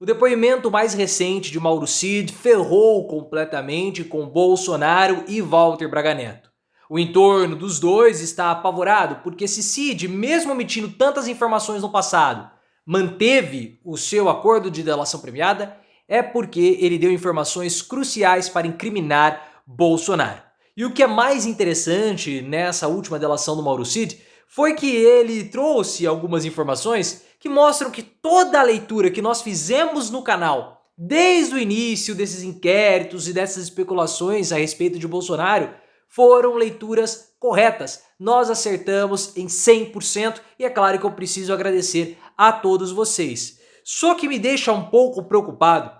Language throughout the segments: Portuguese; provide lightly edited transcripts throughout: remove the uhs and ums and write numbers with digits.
O depoimento mais recente de Mauro Cid ferrou completamente com Bolsonaro e Walter Braga Neto. O entorno dos dois está apavorado porque se Cid, mesmo omitindo tantas informações no passado, manteve o seu acordo de delação premiada, é porque ele deu informações cruciais para incriminar Bolsonaro. E o que é mais interessante nessa última delação do Mauro Cid foi que ele trouxe algumas informações que mostram que toda a leitura que nós fizemos no canal, desde o início desses inquéritos e dessas especulações a respeito de Bolsonaro, foram leituras corretas. Nós acertamos em 100% e é claro que eu preciso agradecer a todos vocês. Só que me deixa um pouco preocupado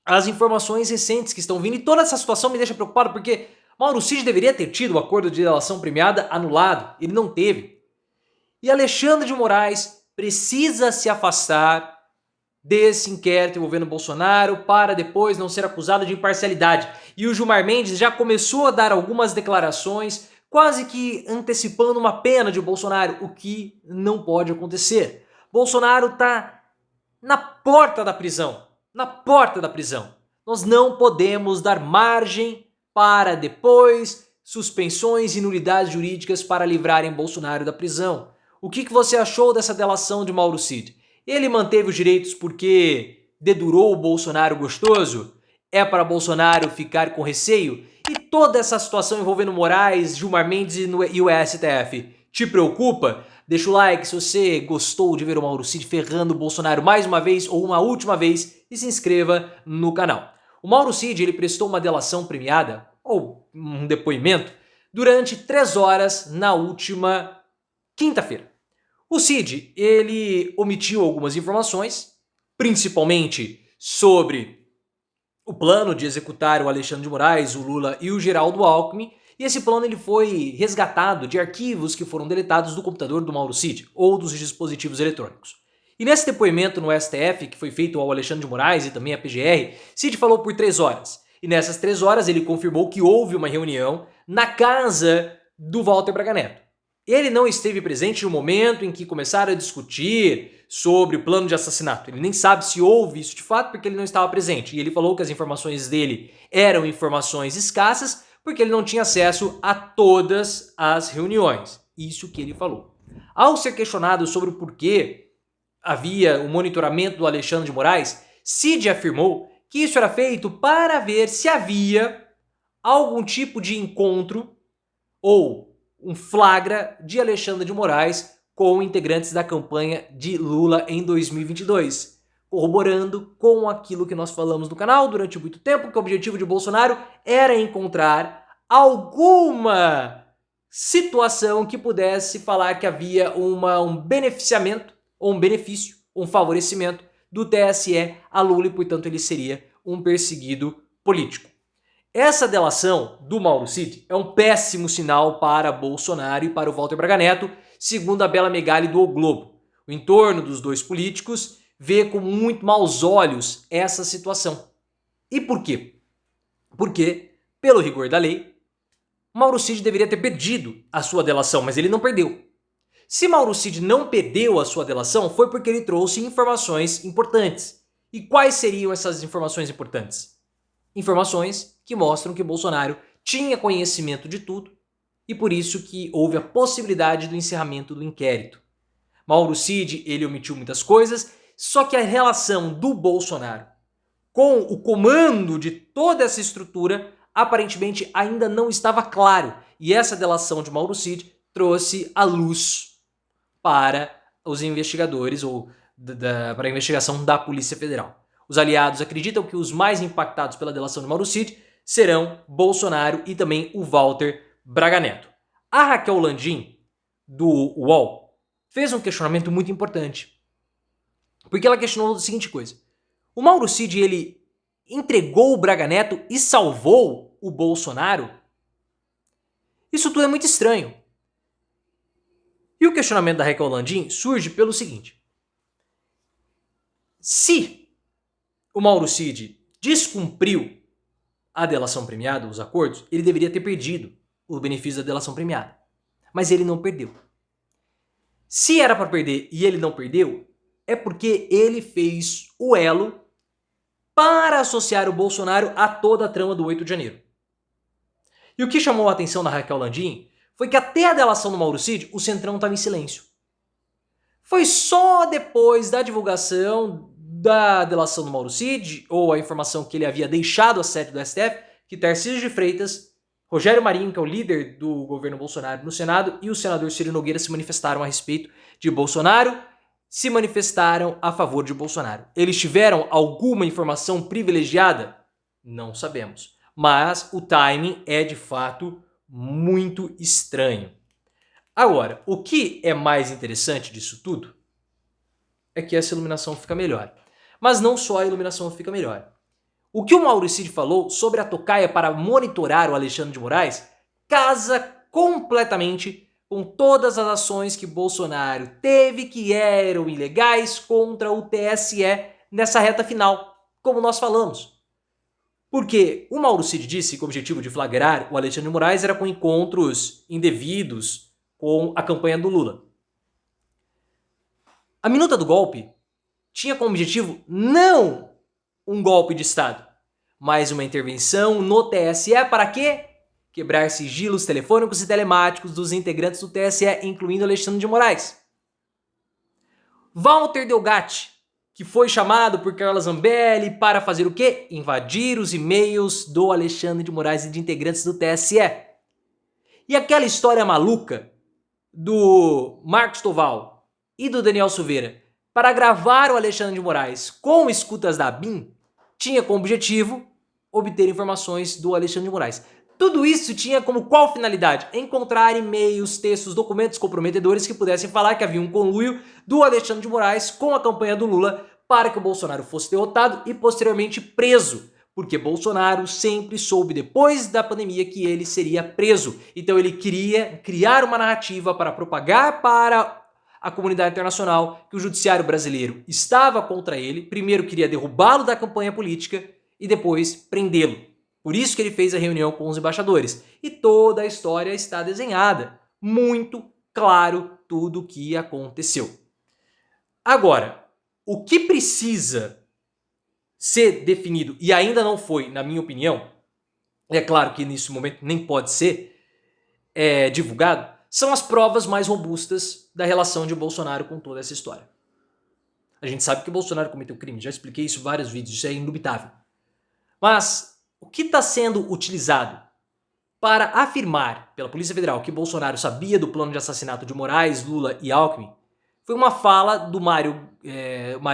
as informações recentes que estão vindo e toda essa situação me deixa preocupado porque Mauro Cid deveria ter tido o acordo de delação premiada anulado, ele não teve. E Alexandre de Moraes precisa se afastar desse inquérito envolvendo Bolsonaro para depois não ser acusado de imparcialidade. E o Gilmar Mendes já começou a dar algumas declarações, quase que antecipando uma pena de Bolsonaro, o que não pode acontecer. Bolsonaro está na porta da prisão. Na porta da prisão. Nós não podemos dar margem para depois suspensões e nulidades jurídicas para livrarem Bolsonaro da prisão. O que você achou dessa delação de Mauro Cid? Ele manteve os direitos porque dedurou o Bolsonaro gostoso? É para Bolsonaro ficar com receio? E toda essa situação envolvendo Moraes, Gilmar Mendes e o STF te preocupa? Deixa o like se você gostou de ver o Mauro Cid ferrando o Bolsonaro mais uma vez ou uma última vez e se inscreva no canal. O Mauro Cid ele prestou uma delação premiada, ou um depoimento, durante 3 horas na última quinta-feira. O Cid, ele omitiu algumas informações, principalmente sobre o plano de executar o Alexandre de Moraes, o Lula e o Geraldo Alckmin, e esse plano ele foi resgatado de arquivos que foram deletados do computador do Mauro Cid ou dos dispositivos eletrônicos. E nesse depoimento no STF, que foi feito ao Alexandre de Moraes e também à PGR, Cid falou por 3 horas. E nessas 3 horas ele confirmou que houve uma reunião na casa do Walter Braga Neto. Ele não esteve presente no momento em que começaram a discutir sobre o plano de assassinato. Ele nem sabe se houve isso de fato porque ele não estava presente. E ele falou que as informações dele eram informações escassas porque ele não tinha acesso a todas as reuniões. Isso que ele falou. Ao ser questionado sobre o porquê havia o monitoramento do Alexandre de Moraes, Cid afirmou que isso era feito para ver se havia algum tipo de encontro ou um flagra de Alexandre de Moraes com integrantes da campanha de Lula em 2022, corroborando com aquilo que nós falamos no canal durante muito tempo, que o objetivo de Bolsonaro era encontrar alguma situação que pudesse falar que havia um beneficiamento, ou um benefício, um favorecimento do TSE a Lula e, portanto, ele seria um perseguido político. Essa delação do Mauro Cid é um péssimo sinal para Bolsonaro e para o Walter Braga Neto, segundo a Bela Megali do O Globo. O entorno dos dois políticos vê com muito maus olhos essa situação. E por quê? Porque, pelo rigor da lei, Mauro Cid deveria ter perdido a sua delação, mas ele não perdeu. Se Mauro Cid não perdeu a sua delação, foi porque ele trouxe informações importantes. E quais seriam essas informações importantes? Informações que mostram que Bolsonaro tinha conhecimento de tudo e por isso que houve a possibilidade do encerramento do inquérito. Mauro Cid, ele omitiu muitas coisas, só que a relação do Bolsonaro com o comando de toda essa estrutura aparentemente ainda não estava claro. E essa delação de Mauro Cid trouxe a luz para os investigadores ou para a investigação da Polícia Federal. Os aliados acreditam que os mais impactados pela delação de Mauro Cid serão Bolsonaro e também o Walter Braga Neto. A Raquel Landim, do UOL, fez um questionamento muito importante. Porque ela questionou a seguinte coisa. O Mauro Cid, ele entregou o Braga Neto e salvou o Bolsonaro? Isso tudo é muito estranho. E o questionamento da Raquel Landim surge pelo seguinte. Se o Mauro Cid descumpriu a delação premiada, os acordos, ele deveria ter perdido o benefício da delação premiada. Mas ele não perdeu. Se era para perder e ele não perdeu, é porque ele fez o elo para associar o Bolsonaro a toda a trama do 8 de janeiro. E o que chamou a atenção da Raquel Landim foi que até a delação do Mauro Cid, o Centrão estava em silêncio. Foi só depois da divulgação da delação do Mauro Cid, ou a informação que ele havia deixado a sede do STF, que Tarcísio de Freitas, Rogério Marinho, que é o líder do governo Bolsonaro no Senado, e o senador Ciro Nogueira se manifestaram a respeito de Bolsonaro, se manifestaram a favor de Bolsonaro. Eles tiveram alguma informação privilegiada? Não sabemos. Mas o timing é de fato muito estranho. Agora, o que é mais interessante disso tudo é que essa iluminação fica melhor. Mas não só a iluminação fica melhor. O que o Mauro Cid falou sobre a tocaia para monitorar o Alexandre de Moraes casa completamente com todas as ações que Bolsonaro teve que eram ilegais contra o TSE nessa reta final, como nós falamos. Porque o Mauro Cid disse que o objetivo de flagrar o Alexandre de Moraes era com encontros indevidos com a campanha do Lula. A minuta do golpe tinha como objetivo não um golpe de Estado, mas uma intervenção no TSE para quê? Quebrar sigilos telefônicos e telemáticos dos integrantes do TSE, incluindo Alexandre de Moraes. Walter Delgatti, que foi chamado por Carla Zambelli para fazer o quê? Invadir os e-mails do Alexandre de Moraes e de integrantes do TSE. E aquela história maluca do Marcos Toval e do Daniel Silveira para gravar o Alexandre de Moraes com escutas da BIM tinha como objetivo obter informações do Alexandre de Moraes. Tudo isso tinha como qual finalidade? Encontrar e-mails, textos, documentos comprometedores que pudessem falar que havia um conluio do Alexandre de Moraes com a campanha do Lula para que o Bolsonaro fosse derrotado e posteriormente preso. Porque Bolsonaro sempre soube depois da pandemia que ele seria preso. Então ele queria criar uma narrativa para propagar para a comunidade internacional que o judiciário brasileiro estava contra ele. Primeiro queria derrubá-lo da campanha política e depois prendê-lo. Por isso que ele fez a reunião com os embaixadores. E toda a história está desenhada. Muito claro tudo o que aconteceu. Agora, o que precisa ser definido, e ainda não foi, na minha opinião, é claro que nesse momento nem pode ser divulgado, são as provas mais robustas da relação de Bolsonaro com toda essa história. A gente sabe que Bolsonaro cometeu crime, já expliquei isso em vários vídeos, isso é indubitável. Mas o que está sendo utilizado para afirmar pela Polícia Federal que Bolsonaro sabia do plano de assassinato de Moraes, Lula e Alckmin foi uma fala do Mário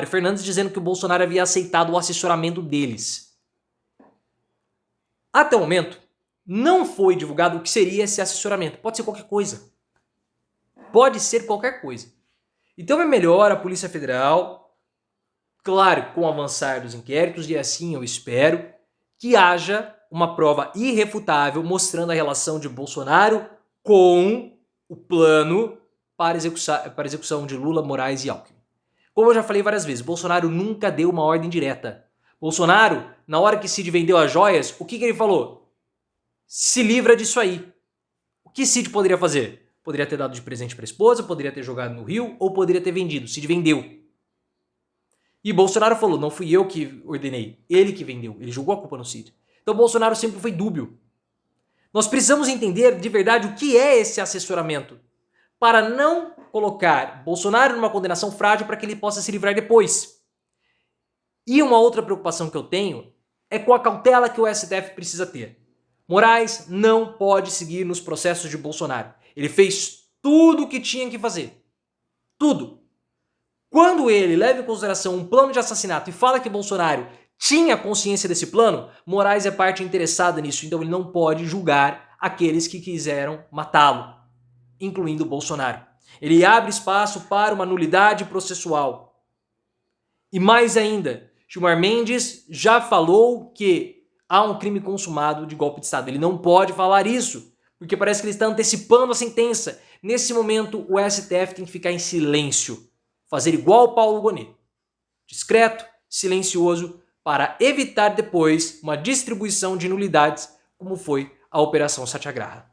Fernandes dizendo que o Bolsonaro havia aceitado o assessoramento deles. Até o momento, não foi divulgado o que seria esse assessoramento. Pode ser qualquer coisa. Pode ser qualquer coisa. Então é melhor a Polícia Federal, claro, com o avançar dos inquéritos, e assim eu espero, que haja uma prova irrefutável mostrando a relação de Bolsonaro com o plano para execução de Lula, Moraes e Alckmin. Como eu já falei várias vezes, Bolsonaro nunca deu uma ordem direta. Bolsonaro, na hora que Cid vendeu as joias, o que ele falou? Se livra disso aí. O que Cid poderia fazer? Poderia ter dado de presente para a esposa, poderia ter jogado no rio ou poderia ter vendido. Cid vendeu. E Bolsonaro falou, não fui eu que ordenei, ele que vendeu. Ele jogou a culpa no Cid. Então Bolsonaro sempre foi dúbio. Nós precisamos entender de verdade o que é esse assessoramento para não colocar Bolsonaro numa condenação frágil para que ele possa se livrar depois. E uma outra preocupação que eu tenho é com a cautela que o STF precisa ter. Moraes não pode seguir nos processos de Bolsonaro. Ele fez tudo o que tinha que fazer. Tudo. Quando ele leva em consideração um plano de assassinato e fala que Bolsonaro tinha consciência desse plano, Moraes é parte interessada nisso, então ele não pode julgar aqueles que quiseram matá-lo, incluindo Bolsonaro. Ele abre espaço para uma nulidade processual. E mais ainda, Gilmar Mendes já falou que há um crime consumado de golpe de Estado. Ele não pode falar isso, porque parece que ele está antecipando a sentença. Nesse momento, o STF tem que ficar em silêncio. Fazer igual o Paulo Gonet. Discreto, silencioso, para evitar depois uma distribuição de nulidades, como foi a Operação Satyagraha.